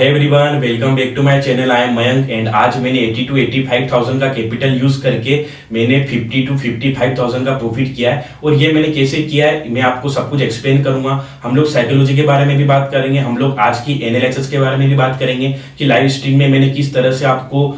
Everyone welcome back to my channel. I am Mayank and आज मैंने 80 to 85,000 का capital use करके मैंने 50 to 55,000 का प्रॉफिट किया है। और ये मैंने कैसे किया है मैं आपको सब कुछ एक्सप्लेन करूंगा। हम लोग साइकोलॉजी के बारे में भी बात करेंगे, हम लोग आज की एनालिसिस के बारे में भी बात करेंगे कि लाइव स्ट्रीम में मैंने किस तरह से आपको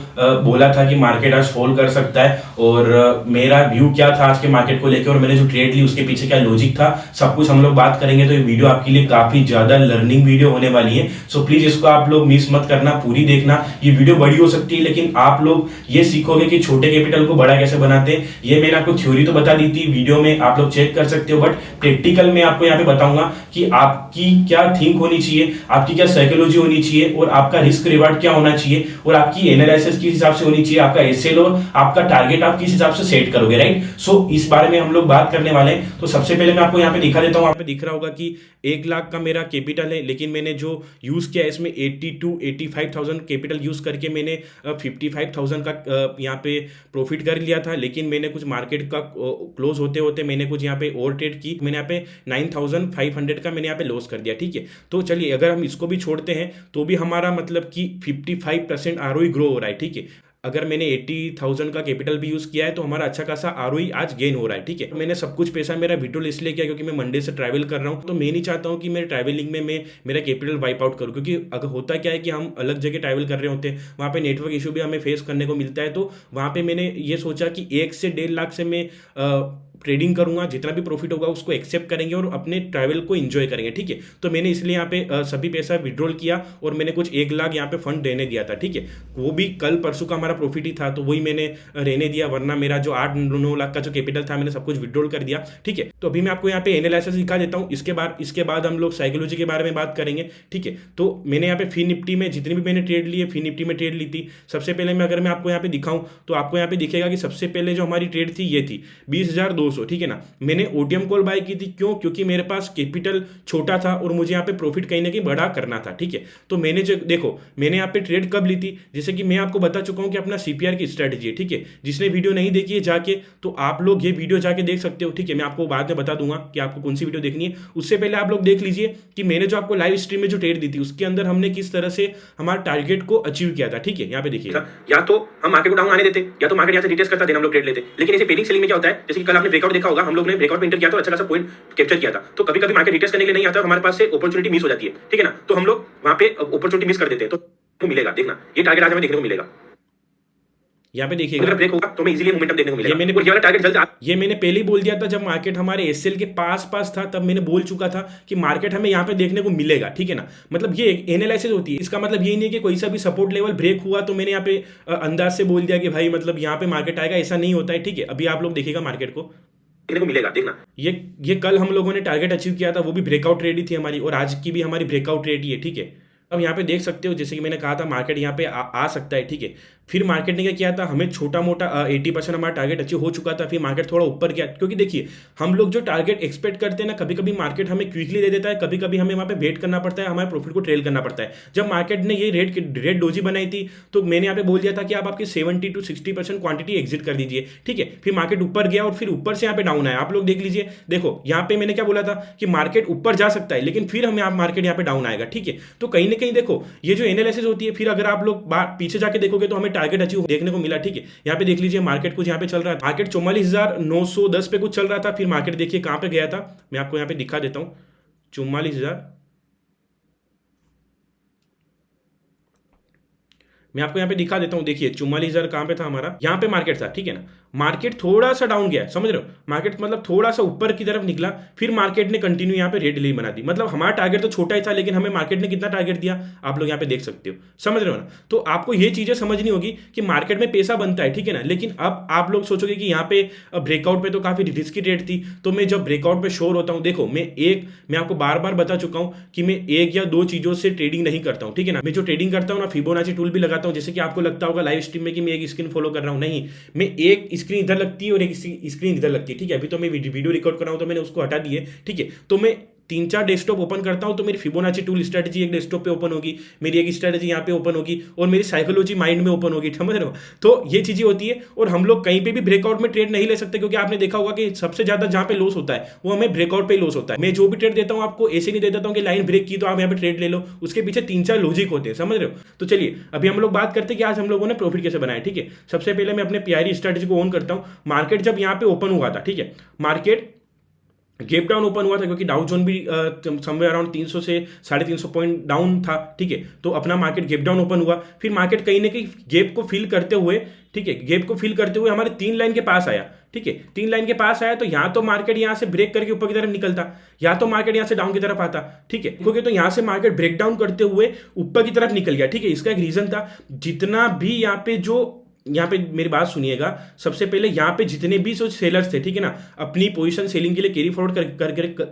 बोला था कि मार्केट आज फॉल कर सकता है और मेरा व्यू क्या था आज के मार्केट को लेकर और मैंने जो ट्रेड ली उसके पीछे क्या लॉजिक था, सब कुछ हम लोग बात करेंगे। तो ये वीडियो आपके लिए काफी ज्यादा लर्निंग वीडियो होने वाली है, सो प्लीज इसको आप लोग मिस मत करना, पूरी देखना। ये वीडियो बड़ी हो सकती है लेकिन आप लोग ये सीखोगे कि छोटे कैपिटल को बड़ा कैसे बनाते हैं। ये मैंने आपको थ्योरी तो बता दी थी, वीडियो में आप लोग चेक कर सकते हो, बट प्रैक्टिकल में आपको यहाँ पे बताऊंगा कि आपकी क्या थिंक होनी चाहिए, आपकी क्या साइकोलॉजी होनी चाहिए और आपका रिस्क रिवार्ड क्या होना चाहिए और आपकी एनालिसिस किस हिसाब से होनी चाहिए, आपका एसएल और आपका टारगेट आप किस हिसाब से सेट करोगे, राइट। सो इस बारे में हम लोग बात करने वाले हैं। तो सबसे पहले मैं आपको यहाँ पे दिखा देता हूँ, आपको दिख रहा होगा कि 1 लाख का मेरा कैपिटल है, लेकिन मैंने जो यूज किया है इसमें 80 to 85,000 कैपिटल यूज करके मैंने 55,000 का यहाँ पे प्रॉफिट कर लिया था। लेकिन मैंने कुछ मार्केट का क्लोज होते होते मैंने कुछ यहाँ पे और ट्रेड की, मैंने यहाँ पे 9,500 का मैंने यहाँ पे लॉस कर दिया, ठीक है। तो चलिए अगर हम इसको भी छोड़ते हैं तो भी हमारा मतलब कि 55% आरओई ग्रो हो रहा है, ठीक है। अगर मैंने 80,000 का कैपिटल भी यूज किया है तो हमारा अच्छा खासा आरओई आज गेन हो रहा है, ठीक है। मैंने सब कुछ पैसा मेरा विड्रॉल इसलिए किया क्योंकि मैं मंडे से ट्रैवल कर रहा हूँ, तो मैं नहीं चाहता हूँ कि मेरे ट्रैवलिंग में मैं मेरा कैपिटल वाइप आउट करूँ, क्योंकि अगर होता क्या है कि हम अलग जगह ट्रैवल कर रहे होते हैं, वहाँ पे नेटवर्क इशू भी हमें फेस करने को मिलता है। तो वहाँ पे मैंने ये सोचा कि 1 से 1.5 लाख से मैं ट्रेडिंग करूंगा, जितना भी प्रॉफिट होगा उसको एक्सेप्ट करेंगे और अपने ट्रैवल को एंजॉय करेंगे, ठीक है। तो मैंने इसलिए यहाँ पे सभी पैसा विड्रॉल किया और मैंने कुछ 1 लाख यहाँ पे फंड देने दिया था, ठीक है। वो भी कल परसों का हमारा प्रॉफिट ही था तो वही मैंने रहने दिया, वरना मेरा जो 8-9 लाख का जो कैपिटल था मैंने सब कुछ विड्रॉल कर दिया, ठीक है। तो अभी मैं आपको यहाँ पे एनालिसिस दिखा देता हूँ, इसके बाद हम लोग साइकोलॉजी के बारे में बात करेंगे, ठीक है। तो मैंने यहाँ पे फी निफ्टी में जितनी भी मैंने ट्रेड ली है, फी निफ्टी में ट्रेड ली थी। सबसे पहले मैं अगर मैं आपको यहाँ पे दिखाऊं तो आपको यहाँ पे दिखेगा कि सबसे पहले जो हमारी ट्रेड थी ये थी 20,200, ठीक है ना। मैंने ओटीएम कॉल बाय की थी, क्यों? क्योंकि मेरे पास कैपिटल छोटा था और मुझे यहाँ पे प्रॉफिट कहीं ना कहीं बड़ा करना था, ठीक है। तो मैंने जो देखो मैंने यहाँ पे ट्रेड कब ली थी, जैसे कि मैं आपको बता चुका हूँ कि अपना सीपीआर की स्ट्रेटजी है, ठीक है। जिसने वीडियो नहीं देखी है जाके तो आप लोग ये वीडियो जाके देख सकते हो, ठीक है। मैं आपको बाद में बता दूंगा कि आपको कौन सी वीडियो देखनी है। उससे पहले आप लोग देख लीजिए कि मैंने जो आपको लाइव स्ट्रीम में जो ट्रेड दी थी उसके अंदर हमने किस तरह से हमारे टारगेट को अचीव किया था, ठीक है। यहाँ पे देखिए, या तो हम मार्केट को डाउन आने देते या तो मार्केट यहाँ से रिटेस्ट करता, देन हम लोग ट्रेड लेते। लेकिन ऐसे पेनिंग सेलिंग में क्या होता है, जैसे कि कल आपने ब्रेकआउट देखा होगा, हम लोग ने ब्रेकआउट में एंटर किया तो अच्छा खासा पॉइंट कैप्चर किया था। तो कभी कभी मार्केट रिटेस्ट करने के लिए नहीं आता, हमारे पास से अपॉर्चुनिटी मिस हो जाती है, ठीक है ना। तो हम लोग वहां पे अपॉर्चुनिटी मिस कर देते हैं, तो मिलेगा, देखना ये टारगेट आज हमें देखने को मिलेगा। यहाँ पे देखिएगा अगर ब्रेक होगा तो हमें इजीली मोमेंटम देखने को मिलेगा। ये वाला टारगेट जल्द ये मैंने पहले ही बोल दिया था, जब मार्केट हमारे एसएल के पास था तब मैंने बोल चुका था कि मार्केट हमें यहाँ पे देखने को मिलेगा, ठीक है ना। मतलब ये एनालिसिस होती है, इसका मतलब ये नहीं है कि कोई सा भी सपोर्ट लेवल ब्रेक हुआ तो मैंने यहाँ पे अंदाज से बोल दिया कि भाई मतलब यहाँ पे मार्केट आएगा, ऐसा नहीं होता है, ठीक है। अभी आप लोग देखिएगा मार्केट को देखने को मिलेगा, देखना ये कल हम लोगों ने टारगेट अचीव किया था, वो भी ब्रेकआउट रेडी थी हमारी, और आज की भी हमारी ब्रेकआउट रेडी है, ठीक है। अब यहाँ पे देख सकते हो जैसे कि मैंने कहा था मार्केट यहाँ पे आ सकता है, ठीक है। फिर मार्केट ने क्या किया था, हमें छोटा मोटा 80% हमारा टारगेट अचीव हो चुका था, फिर मार्केट थोड़ा ऊपर गया, क्योंकि देखिए हम लोग जो टारगेट एक्सपेक्ट करते हैं ना, कभी कभी मार्केट हमें क्विकली दे देता है, कभी कभी हमें वहाँ पे वेट करना पड़ता है, हमारे प्रॉफिट को ट्रेल करना पड़ता है। जब मार्केट ने ये रेड डोजी बनाई थी तो मैंने यहाँ पे बोल दिया था कि आप आपकी 70 to 60% क्वांटिटी एग्जिट कर दीजिए, ठीक है। फिर मार्केट ऊपर गया और फिर ऊपर से यहाँ पे डाउन आया, आप लोग देख लीजिए। देखो यहाँ पे मैंने क्या बोला था कि मार्केट ऊपर जा सकता है लेकिन फिर हमें मार्केट यहाँ पे डाउन आएगा, ठीक है। तो कहीं ना कहीं देखो ये जो एनालिसिस होती है, फिर अगर आप लोग पीछे जाके देखोगे तो हमें टारगेट अचीव देखने को मिला, ठीक है। यहाँ पे देख लीजिए मार्केट कुछ यहाँ पे चल रहा था, मार्केट 44,910 पे कुछ चल रहा था, फिर मार्केट देखिए कहां पे गया था, मैं आपको यहाँ पे दिखा देता हूं 44,000, मैं आपको यहाँ पे दिखा देता हूँ। देखिए 44,000 कहां पे था हमारा, यहाँ पे मार्केट था, ठीक है ना। मार्केट थोड़ा सा डाउन गया, समझ रहे हो, मार्केट मतलब थोड़ा सा ऊपर की तरफ निकला, फिर मार्केट ने कंटिन्यू यहाँ पे रेड लाइन बना दी। मतलब हमारा टारगेट तो छोटा ही था लेकिन हमें मार्केट ने कितना टारगेट दिया आप लोग यहाँ पे देख सकते हो, समझ रहे हो ना। तो आपको ये चीजें समझनी होगी कि मार्केट में पैसा बनता है, ठीक है ना। लेकिन अब आप लोग सोचोगे कि यहाँ पे ब्रेकआउट पे तो काफी रिस्की ट्रेड थी, तो मैं जब ब्रेकआउट पे श्योर होता हूँ, देखो मैं आपको बार बार बता चुका हूँ कि मैं 1 या 2 चीजों से ट्रेडिंग नहीं करता हूँ, ठीक है ना। मैं जो ट्रेडिंग करता हूँ ना, फिबोनाची टूल भी लगाता हूँ, जैसे कि आपको लगता होगा लाइव स्ट्रीम में कि मैं एक स्क्रीन फॉलो कर रहा हूँ, नहीं, मैं एक स्क्रीन इधर लगती है और एक स्क्रीन इधर लगती है, ठीक है। अभी तो मैं वीडियो रिकॉर्ड कर रहा हूं तो मैंने उसको हटा दिए, ठीक है। तो मैं तीन चार डेस्कटॉप ओपन करता हूं तो मेरी फिबोनाची टूल स्ट्रेटजी एक डेस्कटॉप पे ओपन होगी, मेरी एक स्ट्रेटजी यहाँ पे ओपन होगी और मेरी साइकोलॉजी माइंड में ओपन होगी, समझ रहे हो। तो ये चीजें होती है और हम लोग कहीं पे भी ब्रेकआउट में ट्रेड नहीं ले सकते, क्योंकि आपने देखा होगा कि सबसे ज्यादा जहां पे लॉस होता है वो हमें ब्रेकआउट पे लॉस होता है। मैं जो भी ट्रेड देता हूं आपको ऐसे नहीं दे देता हूं कि लाइन ब्रेक की तो आप यहाँ पे ट्रेड ले लो, उसके पीछे तीन चार लॉजिक होते हैं, समझ रहे हो। तो चलिए अभी हम लोग बात करते हैं कि आज हम लोगों ने प्रॉफिट कैसे बनाया। ठीक है, सबसे पहले मैं अपने पीआरई स्ट्रेटजी को ऑन करता हूं। मार्केट जब यहाँ पे ओपन हुआ था, ठीक है, मार्केट गेप डाउन ओपन हुआ था क्योंकि डाउ जोन भी समवेयर अराउंड 300 से 350 पॉइंट डाउन था। ठीक है, तो अपना मार्केट गेप डाउन ओपन हुआ, फिर मार्केट कहीं ना कहीं गेप को फिल करते हुए, ठीक है, गेप को फिल करते हुए हमारे 3 लाइन के पास आया। ठीक है, 3 लाइन के पास आया तो यहाँ तो मार्केट यहाँ से ब्रेक करके ऊपर की तरफ निकलता, या तो मार्केट यहाँ से डाउन की तरफ आता। ठीक है, क्योंकि तो यहाँ से मार्केट ब्रेक डाउन करते हुए ऊपर की तरफ निकल गया। ठीक है, इसका एक रीजन था, जितना भी यहाँ पे मेरी बात सुनिएगा, सबसे पहले यहाँ पे जितने भी सेलर्स थे, ठीक है ना, अपनी पोजीशन सेलिंग के लिए कैरी फॉरवर्ड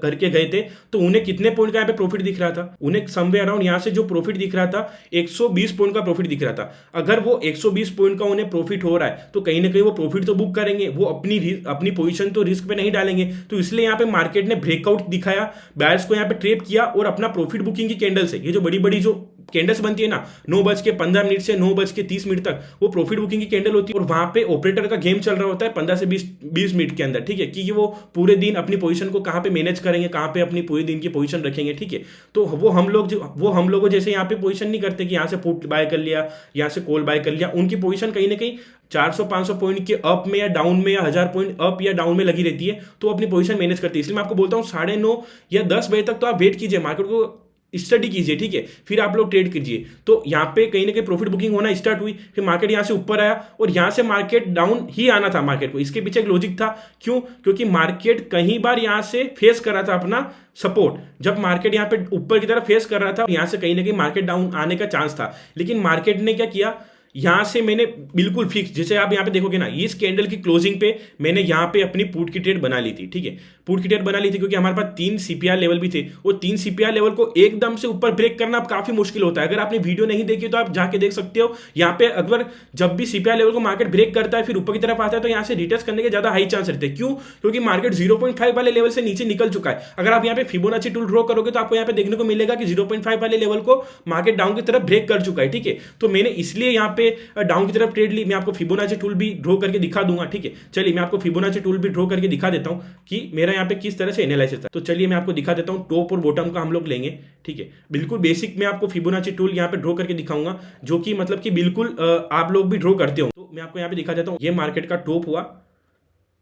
करके गए थे, तो उन्हें कितने पॉइंट का यहाँ पे प्रॉफिट दिख रहा था? उन्हें समवेयर अराउंड यहाँ से जो प्रॉफिट दिख रहा था 120 पॉइंट का प्रॉफिट दिख रहा था। अगर वो 120 पॉइंट का उन्हें प्रॉफिट हो रहा है तो कहीं ना कहीं वो प्रॉफिट तो बुक करेंगे, वो अपनी पोजीशन तो रिस्क पे नहीं डालेंगे। तो इसलिए यहाँ पे मार्केट ने ब्रेकआउट दिखाया, बायर्स को यहाँ पे ट्रैप किया और अपना प्रॉफिट बुकिंग की कैंडल से, ये जो बड़ी बड़ी जो कैंडल्स बनती है ना 9:15 से 9:30 तक, वो प्रॉफिट बुकिंग की कैंडल होती है और वहां पे ऑपरेटर का गेम चल रहा होता है 15 से 20 मिनट के अंदर। ठीक है, कि वो पूरे दिन अपनी पोजीशन को कहां पे मैनेज करेंगे, कहां पे अपनी पूरे दिन की पोजीशन रखेंगे। ठीक है, तो वो हम लोग जैसे यहाँ पे पोजीशन नहीं करते कि यहाँ से पुट बाय कर लिया, यहाँ से कॉल बाय कर लिया। उनकी पोजीशन कहीं ना कहीं 400-500 पॉइंट के अप में या डाउन में या 1000 पॉइंट अप या डाउन में लगी रहती है, तो अपनी पोजीशन मैनेज करती है। इसलिए मैं आपको बोलता हूँ 9:30 या 10 बजे तक तो आप वेट कीजिए, मार्केट को स्टडी कीजिए। ठीक है, फिर आप लोग ट्रेड कीजिए। तो यहाँ पे कहीं ना कहीं प्रॉफिट बुकिंग होना स्टार्ट हुई, फिर मार्केट यहाँ से ऊपर आया और यहाँ से मार्केट डाउन ही आना था मार्केट को। इसके पीछे एक लॉजिक था, क्यों? क्योंकि मार्केट कई बार यहाँ से फेस कर रहा था अपना सपोर्ट। जब मार्केट यहाँ पे ऊपर की तरफ फेस कर रहा था, यहाँ से कहीं ना कहीं मार्केट डाउन आने का चांस था, लेकिन मार्केट ने क्या किया, यहां से मैंने बिल्कुल फिक्स, जैसे आप यहां पे देखोगे ना, इस कैंडल की क्लोजिंग पे मैंने यहां पे अपनी पुट की ट्रेड बना ली थी। ठीक है, पुट की ट्रेड बना ली थी क्योंकि हमारे पास 3 सीपीआर लेवल भी थे और 3 सीपीआर लेवल को एकदम से ऊपर ब्रेक करना अब काफी मुश्किल होता है। अगर आपने वीडियो नहीं देखी तो आप जाके देख सकते हो। यहाँ पे अगर जब भी सीपीआर लेवल को मार्केट ब्रेक करता है फिर ऊपर की तरफ आता है तो यहाँ से रिटेस्ट करने के ज्यादा हाई चांस रहते हैं। क्यों? क्योंकि मार्केट 0.5 वाले लेवल से नीचे निकल चुका है। अगर आप यहाँ पे फिबोनाची टूल ड्रॉ करोगे तो आपको यहाँ पे देखने को मिलेगा कि 0.5 वाले लेवल को मार्केट डाउन की तरफ ब्रेक कर चुका है। ठीक है, तो मैंने इसलिए यहाँ पे डाउन की तरफ ट्रेड ली। मैं आपको फिबोनाची टूल भी ड्रॉ करके दिखा दूंगा। ठीक है, चलिए मैं आपको फिबोनाची टूल भी ड्रॉ करके दिखा देता हूं कि मेरा यहाँ पे किस तरह से एनालिसिस था। तो चलिए मैं आपको दिखा देता हूं, टॉप और बॉटम का हम लोग लेंगे। ठीक है, बिल्कुल बेसिक मैं आपको फिबोनाची टूल यहाँ पे ड्रॉ करके दिखाऊंगा, जो कि मतलब कि बिल्कुल आप लोग भी ड्रॉ करते हो। तो मैं आपको यहाँ पे दिखा देता हूँ, ये मार्केट का टॉप हुआ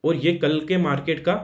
और ये कल के मार्केट का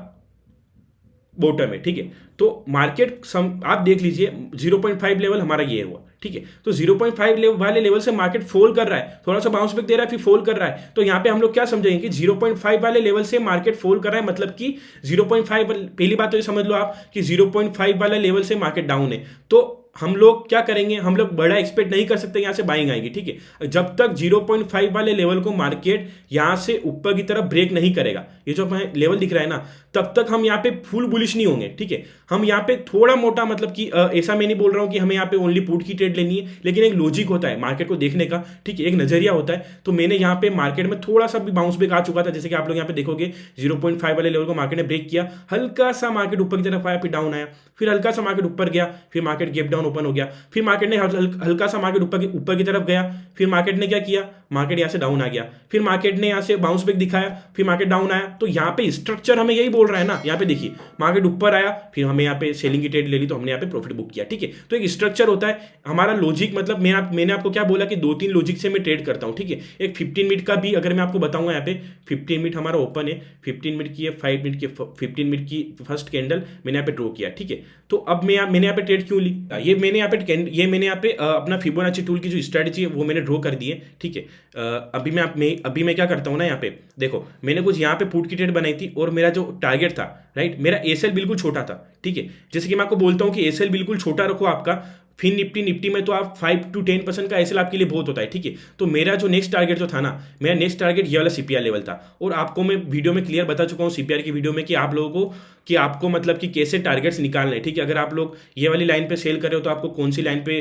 बॉटम है। ठीक है, तो मार्केट आप देख लीजिए 0.5 लेवल हमारा ये हुआ। ठीक है, तो 0.5 वाले लेवल से मार्केट फॉल कर रहा है, थोड़ा सा बाउंस बैक दे रहा है, फिर फॉल कर रहा है। तो यहाँ पे हम लोग क्या समझेंगे कि 0.5 वाले लेवल से मार्केट फॉल कर रहा है, मतलब कि 0.5, पहली बात तो ये समझ लो आप कि 0.5 वाला लेवल से मार्केट डाउन है। तो हम लोग क्या करेंगे, हम लोग बड़ा एक्सपेक्ट नहीं कर सकते यहाँ से बाइंग आएगी। ठीक है, जब तक 0.5 वाले लेवल को मार्केट यहाँ से ऊपर की तरफ ब्रेक नहीं करेगा, ये जो हमें लेवल दिख रहा है ना, तब तक हम यहाँ पे फुल बुलिश नहीं होंगे। ठीक है, हम यहाँ पे थोड़ा मोटा, मतलब कि ऐसा मैं नहीं बोल रहा हूँ कि हमें यहाँ पे ओनली पुट की ट्रेड लेनी है, लेकिन एक लॉजिक होता है मार्केट को देखने का। ठीक है, एक नजरिया होता है। तो मैंने यहाँ पे मार्केट में थोड़ा सा भी बाउंस बैक आ चुका था, जैसे कि आप लोग यहाँ पे देखोगे 0.5 वाले लेवल को मार्केट ने ब्रेक किया, हल्का सा मार्केट ऊपर की तरफ आया, फिर डाउन आया, फिर हल्का सा मार्केट ऊपर गया, फिर मार्केट गैप डाउन ओपन हो गया, फिर मार्केट ने हल्का सा मार्केट ऊपर की तरफ गया, फिर मार्केट ने क्या किया, मार्केट यहाँ से डाउन आ गया, फिर मार्केट ने यहाँ से बाउंस बैक दिखाया, फिर मार्केट डाउन आया। तो यहाँ पे स्ट्रक्चर हमें यही बोल रहा है ना, यहाँ पे देखिए मार्केट ऊपर आया, फिर हमें यहाँ पे सेलिंग की ट्रेड ले ली, तो हमने यहाँ पे प्रॉफिट बुक किया। ठीक है, तो एक स्ट्रक्चर होता है हमारा लॉजिक, मतलब मैंने आपको क्या बोला कि 2-3 लॉजिक से मैं ट्रेड करता हूँ। ठीक है, एक 15 मिनट का भी अगर मैं आपको बताऊंगा, यहाँ पे 15 मिनट हमारा ओपन है, 15 मिनट की है, 5 मिनट की, 15 मिनट की फर्स्ट कैंडल मैंने यहाँ पे ड्रॉ किया। ठीक है, तो अब मैंने यहाँ पे ट्रेड क्यों ली, ये मैंने यहाँ पे अपना फिबोनाची टूल की जो स्ट्रेटजी है वो मैंने ड्रॉ कर दी है। ठीक है, अभी मैं क्या करता हूँ ना, यहाँ पे देखो मैंने कुछ यहाँ पे पुट की ट्रेड बनाई थी और मेरा जो टारगेट था, राइट, मेरा एसएल बिल्कुल छोटा था। ठीक है, जैसे कि मैं आपको बोलता हूँ कि एसएल बिल्कुल छोटा रखो आपका, फिर निफ्टी में तो आप 5 to 10% का एसएल आपके लिए बहुत होता है। ठीक है, तो मेरा जो नेक्स्ट टारगेट जो था ना, मेरा नेक्स्ट टारगेट ये वाला सीपीआर लेवल था। और आपको मैं वीडियो में क्लियर बता चुका हूँ सीपीआर की वीडियो में कि आप लोगों को कि आपको मतलब कि कैसे टारगेट्स निकालने हैं। ठीक है, अगर आप लोग ये वाली लाइन पे सेल कर रहे हो तो आपको कौन सी लाइन पे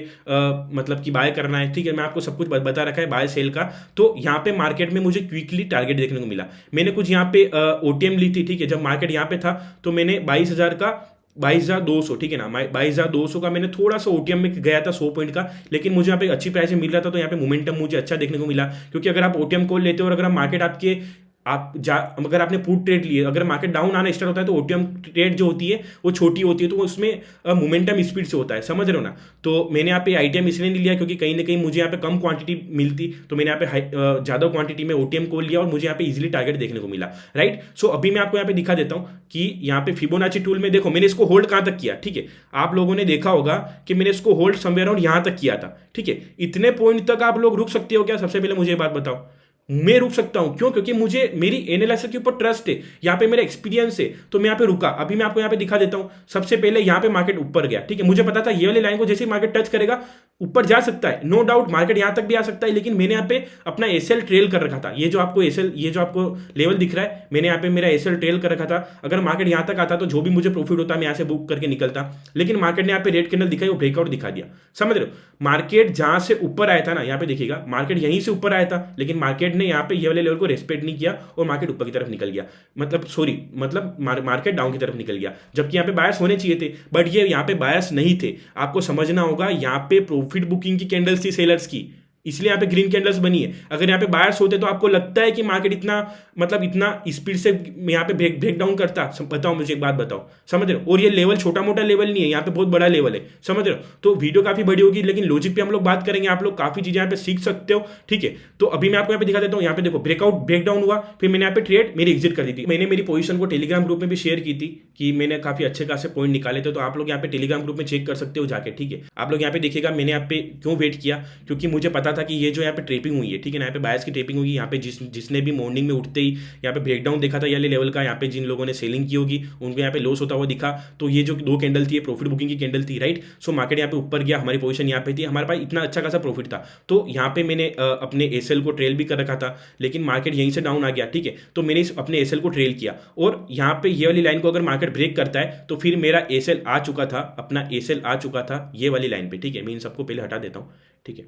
मतलब कि बाय करना है। ठीक है, मैं आपको सब कुछ बता रखा है बाय सेल का। तो यहाँ पे मार्केट में मुझे क्विकली टारगेट देखने को मिला। मैंने कुछ यहाँ पे ओटीएम ली थी। ठीक है, जब मार्केट यहाँ पे था तो मैंने 22,000 का 22,200, ठीक है ना। 22,200 का मैंने थोड़ा सा ओटीएम में गया था 100 पॉइंट का, लेकिन मुझे यहाँ पे अच्छी प्राइस में मिल रहा था, तो यहाँ पे मोमेंटम मुझे अच्छा देखने को मिला। क्योंकि अगर आप ओटीएम कॉल लेते हो और अगर मार्केट आपके अगर आपने पुट ट्रेड लिए, अगर मार्केट डाउन आना स्टार्ट होता है तो ओटीएम ट्रेड जो होती है वो छोटी होती है, तो उसमें मोमेंटम स्पीड से होता है, समझ रहे हो ना। तो मैंने यहाँ पे आईटीएम इसलिए नहीं लिया क्योंकि कहीं ना कहीं मुझे यहाँ पे कम क्वांटिटी मिलती, तो मैंने यहाँ पे ज़्यादा क्वांटिटी में ओटीएम कॉल लिया और मुझे यहाँ पे इजीली टारगेट देखने को मिला, राइट। सो अभी मैं आपको यहाँ पे दिखा देता हूँ कि यहाँ पे फिबोनाची टूल में देखो मैंने इसको होल्ड कहाँ तक किया, ठीक है। आप लोगों ने देखा होगा कि मैंने इसको होल्ड समवेयर अराउंड यहाँ तक किया था, ठीक है। इतने पॉइंट तक आप लोग रुक सकते हो क्या? सबसे पहले मुझे ये बात बताओ। मैं रुक सकता हूं, क्यों? क्योंकि मुझे मेरी एनालिसिस के ऊपर ट्रस्ट है, यहाँ पे मेरा एक्सपीरियंस है, तो मैं यहाँ पे रुका। अभी मैं आपको यहाँ पे दिखा देता हूं। सबसे पहले यहाँ पे मार्केट ऊपर गया, ठीक है। मुझे पता था ये वाली लाइन को जैसे मार्केट टच करेगा ऊपर जा सकता है, नो डाउट मार्केट यहाँ तक भी आ सकता है, लेकिन मैंने यहाँ पे अपना एसएल ट्रेल कर रखा था। ये जो आपको लेवल दिख रहा है, मैंने यहाँ पे मेरा एसएल ट्रेल कर रखा था। अगर मार्केट यहाँ तक आता तो जो भी मुझे प्रॉफिट होता मैं यहाँ से बुक करके निकलता, लेकिन मार्केट ने यहाँ पे रेड कैंडल दिखाई, वो ब्रेकआउट दिखा दिया, समझ रहे हो। मार्केट जहां से ऊपर आया था ना, यहाँ पे देखिएगा मार्केट यहीं से ऊपर आया था, लेकिन मार्केट ने यहाँ पे ये वाले लेवल को रेस्पेक्ट नहीं किया और मार्केट ऊपर की तरफ निकल गया, मतलब मार्केट डाउन की तरफ निकल गया, जबकि यहाँ पे बायस होने चाहिए थे, बट ये यहाँ पे बायस नहीं थे। आपको समझना होगा, यहाँ पे प्रॉफिट बुकिंग की कैंडल्स थी सेलर्स की, इसलिए यहाँ पे ग्रीन कैंडल्स बनी है। अगर यहाँ पे बायर्स होते तो आपको लगता है कि मार्केट इतना स्पीड से यहाँ पे ब्रेक डाउन करता? बताओ मुझे एक बात बताओ, समझ रहे हो। और ये लेवल छोटा मोटा लेवल नहीं है, यहाँ पे बहुत बड़ा लेवल है, समझ रहे हो। तो वीडियो काफी बड़ी होगी, लेकिन लॉजिक पे हम लोग बात करेंगे, आप लोग काफी चीजें यहाँ पे सीख सकते हो, ठीक है। तो अभी मैं आपको यहाँ पे दिखा देता हूँ। यहाँ पे देखो ब्रेक डाउन हुआ, फिर मैंने यहाँ पे ट्रेड मेरी एग्जिट कर दी थी। मैंने मेरी पोजीशन को टेलीग्राम ग्रुप में भी शेयर की थी कि मैंने काफी अच्छे खासे पॉइंट निकाले थे, तो आप लोग यहाँ पे टेलीग्राम ग्रुप में चेक कर सकते हो जाके, ठीक है। आप लोग यहाँ पे देखिएगा मैंने यहाँ पे क्यों वेट किया, क्योंकि मुझे पता था कि ये जो यहाँ पे ट्रेपिंग हुई है, ठीक है ना, यहाँ पे बायर्स की ट्रेपिंग हुई। यहाँ पे जिसने भी मॉर्निंग में उठते ही यहाँ पे ब्रेकडाउन देखा था ये लेवल का, यहाँ पे जिन लोगों ने सेलिंग की होगी उनको यहाँ पे लॉस होता हुआ दिखा। तो ये जो दो कैंडल थी, प्रॉफिट बुकिंग की कैंडल थी, राइट। सो मार्केट यहाँ पे ऊपर गया, हमारी पोजीशन यहाँ पे थी, हमारे पास इतना अच्छा खासा प्रॉफिट था, तो यहाँ पे मैंने अपने एसएल को ट्रेल भी कर रखा था, लेकिन मार्केट यहीं से डाउन आ गया, ठीक है। तो मैंने अपने एसएल को ट्रेल किया, और यहाँ पे ये वाली लाइन को अगर मार्केट ब्रेक करता है तो फिर मेरा एसएल आ चुका था, अपना एसएल आ चुका था ये वाली लाइन पे, ठीक है। मैं इन सबको पहले हटा देता हूँ, ठीक है,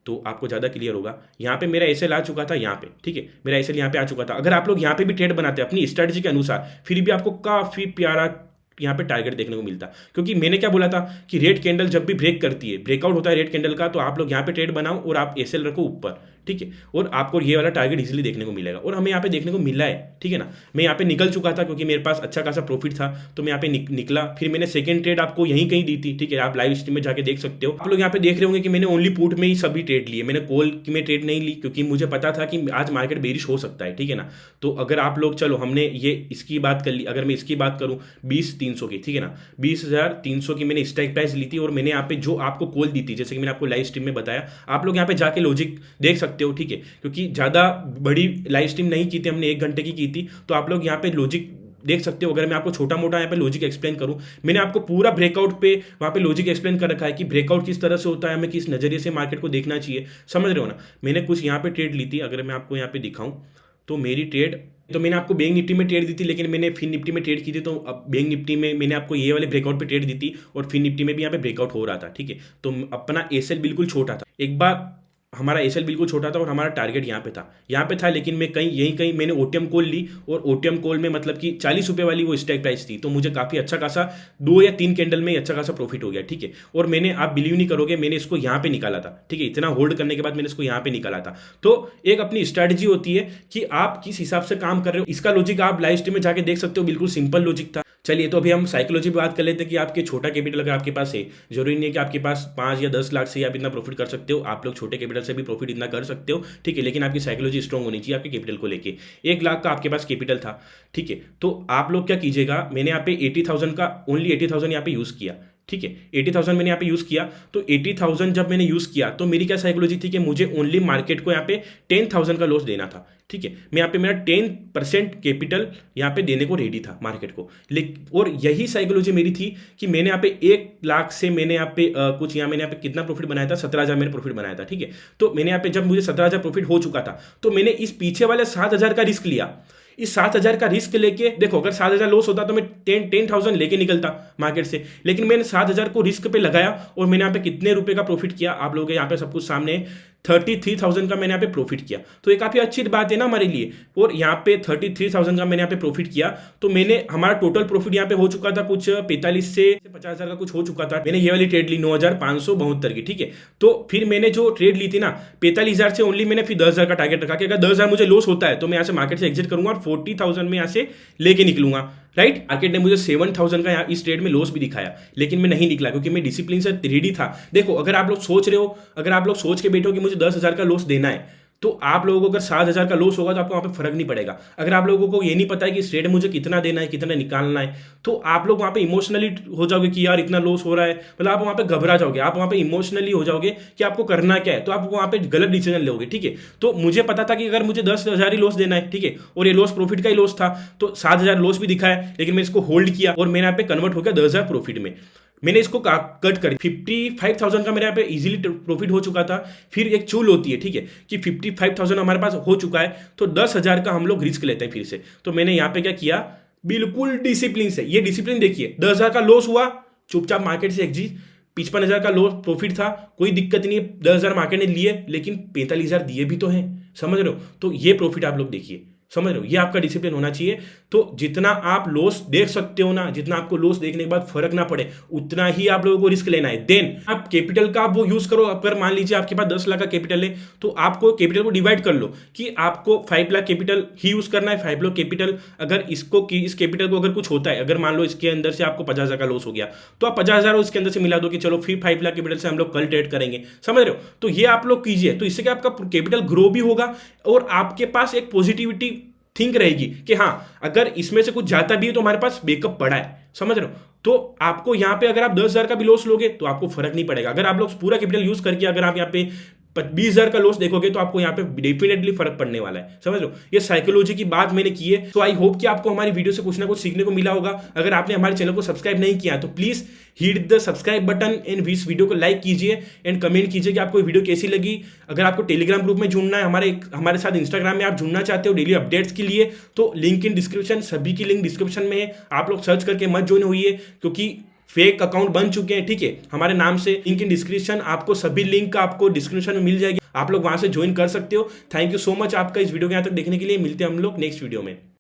तो आपको ज़्यादा क्लियर होगा। यहाँ पे मेरा एसएल आ चुका था, यहाँ पे, ठीक है, मेरा एसएल यहाँ पे आ चुका था। अगर आप लोग यहाँ पे भी ट्रेड बनाते हैं अपनी स्ट्रेटजी के अनुसार, फिर भी आपको काफ़ी प्यारा यहाँ पे टारगेट देखने को मिलता, क्योंकि मैंने क्या बोला था कि रेड कैंडल जब भी ब्रेक करती है, ब्रेकआउट होता है रेड कैंडल का, तो आप लोग यहाँ पे ट्रेड बनाओ और आप एसएल रखो ऊपर, ठीक है, और आपको ये वाला टारगेट इजीली देखने को मिलेगा, और हमें यहाँ पे देखने को मिला है, ठीक है ना। मैं यहाँ पे निकल चुका था क्योंकि मेरे पास अच्छा खासा प्रॉफिट था, तो मैं यहाँ पे निकला। फिर मैंने सेकंड ट्रेड आपको यहीं कहीं दी थी, ठीक है, आप लाइव स्ट्रीम में जाके देख सकते हो। आप लोग यहाँ पे देख रहे होंगे कि मैंने ओनली पुट में ही सभी ट्रेड लिए, मैंने कॉल में ट्रेड नहीं ली, क्योंकि मुझे पता था कि आज मार्केट बेरिश हो सकता है, ठीक है ना। तो अगर आप लोग, चलो हमने ये इसकी बात कर ली, अगर मैं इसकी बात करूँ 20,300 की, ठीक है ना, 20,300 की मैंने स्ट्राइक प्राइस ली थी, और मैंने यहाँ पे जो आपको कॉल दी थी, जैसे कि मैंने आपको लाइव स्ट्रीम में बताया, आप लोग यहाँ पे जाके लॉजिक देख सकते हो, ठीक है, क्योंकि ज़्यादा बड़ी लाइव स्ट्रीम नहीं की थी हमने, 1 घंटे की थी, तो आप लोग यहाँ पे लॉजिक देख सकते हो। अगर मैं आपको छोटा मोटा यहाँ पे लॉजिक एक्सप्लेन करूं, मैंने आपको पूरा ब्रेकआउट पे वहाँ पे लॉजिक एक्सप्लेन कर रखा है कि ब्रेकआउट किस तरह से होता है, हमें किस नज़रिए से मार्केट को देखना चाहिए, समझ रहे हो ना। मैंने कुछ यहाँ पे ट्रेड ली थी, अगर मैं आपको यहाँ पे दिखाऊं तो मेरी ट्रेड, तो मैंने आपको बैंक निफ्टी में ट्रेड दी थी, लेकिन मैंने फिन निफ्टी में ट्रेड की थी, तो अब बैंक निफ्टी में मैंने आपको ये वाले ब्रेकआउट पे ट्रेड दी थी, और फिन निफ्टी में भी यहाँ पे ब्रेकआउट हो रहा था, ठीक है। तो अपना एसएल बिल्कुल छोटा था, एक बार हमारा एसएल बिल्कुल छोटा था और हमारा टारगेट यहाँ पे था, लेकिन मैं कहीं मैंने ओटीएम कॉल ली, और ओटीएम कॉल में मतलब कि 40 रुपये वाली वो स्ट्राइक प्राइस थी, तो मुझे काफ़ी अच्छा खासा 2 या 3 कैंडल में अच्छा खासा प्रॉफिट हो गया, ठीक है। और मैंने, आप बिलीव नहीं करोगे, मैंने इसको यहाँ पे निकाला था, ठीक है, इतना होल्ड करने के बाद मैंने इसको यहाँ पे निकाला था। तो एक अपनी स्ट्रैटेजी होती है कि आप किस हिसाब से काम कर रहे हो, इसका लॉजिक आप लाइव स्ट्रीम में जाके देख सकते हो, बिल्कुल सिंपल लॉजिक था। चलिए, तो अभी हम साइकोलॉजी पे बात कर लेते हैं कि आपके छोटा कैपिटल अगर आपके पास है, जरूरी नहीं है कि आपके पास 5 या 10 लाख से आप इतना प्रॉफिट कर सकते हो, आप लोग छोटे कैपिटल से भी प्रॉफिट इतना कर सकते हो, ठीक है, लेकिन आपकी साइकोलॉजी स्ट्रॉन्ग होनी चाहिए आपके कैपिटल को लेके। 1 लाख का आपके पास कैपिटल था, ठीक है, तो आप लोग क्या कीजिएगा, मैंने यहाँ पे 80,000 का, ओनली 80,000 यहाँ पे यूज़ किया, ठीक है, 80,000 मैंने यहाँ पे यूज़ किया। तो 80,000 जब मैंने यूज़ किया, तो मेरी क्या साइकोलॉजी थी कि मुझे ओनली मार्केट को यहाँ पे 10,000 का लॉस देना था, ठीक है। मैं यहाँ पे मेरा 10% कैपिटल यहाँ पे देने को रेडी था मार्केट को, लेकिन और यही साइकोलॉजी मेरी थी कि मैंने यहाँ पे 1 लाख से मैंने यहाँ पे मैंने यहाँ पे कितना प्रॉफिट बनाया था, 17,000 मैंने प्रॉफिट बनाया था, ठीक है। तो मैंने यहाँ पे जब मुझे 17,000 प्रॉफिट हो चुका था, तो मैंने इस पीछे वाले 7,000 का रिस्क लिया। इस 7,000 का रिस्क लेके देखो, अगर 7,000 लॉस होता तो मैं 10,000 लेके निकलता मार्केट से, लेकिन मैंने 7,000 को रिस्क पे लगाया, और मैंने यहाँ पे कितने रुपए का प्रॉफिट किया, आप लोगों के यहाँ पे सब कुछ सामने 33,000 का मैंने यहाँ पे प्रॉफिट किया। तो ये काफ़ी अच्छी बात है ना हमारे लिए। और यहाँ पे 33,000 का मैंने यहाँ पे प्रॉफिट किया, तो मैंने हमारा टोटल प्रॉफिट यहाँ पे हो चुका था कुछ 45 से 50,000 का कुछ हो चुका था। मैंने ये वाली ट्रेड ली 9,572 की, ठीक है। तो फिर मैंने जो ट्रेड ली थी ना 45,000 से ओनली, मैंने फिर 10,000 का टारगेट रखा कि अगर 10,000 मुझे लॉस होता है तो मैं यहाँ से मार्केट से एग्जिट करूंगा और 40,000 में यहाँ से लेके निकलूंगा, राइट। मार्केट ने मुझे 7,000 का यहाँ इस ट्रेड में लॉस भी दिखाया, लेकिन मैं नहीं निकला क्योंकि मैं डिसिप्लिन से रेडी था। देखो, अगर आप लोग सोच रहे हो, अगर आप लोग सोच के बैठो कि मुझे 10,000 का लॉस देना है, तो आप लोगों को अगर 7,000 का लॉस होगा तो आपको वहाँ पे फर्क नहीं पड़ेगा। अगर आप लोगों को ये नहीं पता है कि इस ट्रेड में मुझे कितना देना है, कितना निकालना है, तो आप लोग वहाँ पे इमोशनली हो जाओगे कि यार इतना लॉस हो रहा है, मतलब आप वहाँ पे घबरा जाओगे, आप वहाँ पे इमोशनली हो जाओगे कि आपको करना क्या है, तो आप वहाँ पे गलत डिसीजन लोगे, ठीक है। तो मुझे पता था कि अगर मुझे 10,000 ही लॉस देना है, ठीक है, और ये लॉस प्रॉफिट का ही लॉस था, तो 7,000 लॉस भी दिखा है, लेकिन मैं इसको होल्ड किया और मैंने यहाँ पे कन्वर्ट हो गया 10,000 प्रॉफिट में। मैंने इसको कट कर 55,000 का मेरे यहाँ पे इजीली प्रॉफिट हो चुका था। फिर एक चूल होती है, ठीक है, कि 55,000 हमारे पास हो चुका है तो 10,000 का हम लोग रिस्क लेते हैं फिर से। तो मैंने यहाँ पे क्या किया, बिल्कुल डिसिप्लिन से, ये डिसिप्लिन देखिए, 10,000 का लॉस हुआ, चुपचाप मार्केट से एग्जिट। 55,000 का लॉस प्रॉफिट था, कोई दिक्कत नहीं है, 10,000 मार्केट ने लिए, लेकिन 45,000 दिए भी तो हैं, समझ रहे हो। तो ये प्रॉफिट आप लोग देखिए, समझ रहे हो, ये आपका डिसिप्लिन होना चाहिए। तो जितना आप लॉस देख सकते हो ना, जितना आपको लॉस देखने के बाद फर्क ना पड़े, उतना ही आप लोगों को रिस्क लेना है। देन आप कैपिटल का वो यूज करो। अगर मान लीजिए आपके पास 10 लाख का कैपिटल है, तो आपको कैपिटल को डिवाइड कर लो कि आपको 5 लाख कैपिटल ही यूज करना है, 5 लाख कैपिटल। अगर इसको इस कैपिटल को अगर कुछ होता है, अगर मान लो इसके अंदर से आपको 50,000 का लॉस हो गया, तो आप 50,000 इसके अंदर से मिला दो कि चलो फिर 5 लाख कैपिटल से हम लोग कल ट्रेड करेंगे, समझ रहे हो। तो ये आप लोग कीजिए, तो इससे क्या आपका कैपिटल ग्रो भी होगा और आपके पास एक पॉजिटिविटी थिंक रहेगी कि हाँ, अगर इसमें से कुछ जाता भी है तो हमारे पास बैकअप पड़ा है, समझ रहे हो। तो आपको यहाँ पे अगर आप 10,000 का भी लॉस लोगे तो आपको फर्क नहीं पड़ेगा। अगर आप लोग पूरा कैपिटल यूज करके अगर आप यहाँ पे 20,000 का लॉस देखोगे तो आपको यहाँ पे डेफिनेटली फर्क पड़ने वाला है, समझ लो। ये साइकोलॉजी की बात मैंने की है। तो आई होप कि आपको हमारी वीडियो से कुछ ना कुछ सीखने को मिला होगा। अगर आपने हमारे चैनल को सब्सक्राइब नहीं किया तो please hit the subscribe button and इस वीडियो को लाइक कीजिए एंड कमेंट कीजिए कि आपको वीडियो कैसी लगी। अगर आपको टेलीग्राम ग्रुप में जुड़ना है, हमारे साथ इंस्टाग्राम में आप जुड़ना चाहते हो डेली अपडेट्स के लिए, तो लिंक इन डिस्क्रिप्शन, सभी की लिंक डिस्क्रिप्शन में है। आप लोग सर्च करके मत ज्वाइन होइए क्योंकि फेक अकाउंट बन चुके हैं, ठीक है, हमारे नाम से। लिंक इन डिस्क्रिप्शन, आपको सभी लिंक आपको डिस्क्रिप्शन में मिल जाएगी, आप लोग वहां से ज्वाइन कर सकते हो। थैंक यू सो मच आपका इस वीडियो के यहाँ तक देखने के लिए। मिलते हैं हम लोग नेक्स्ट वीडियो में।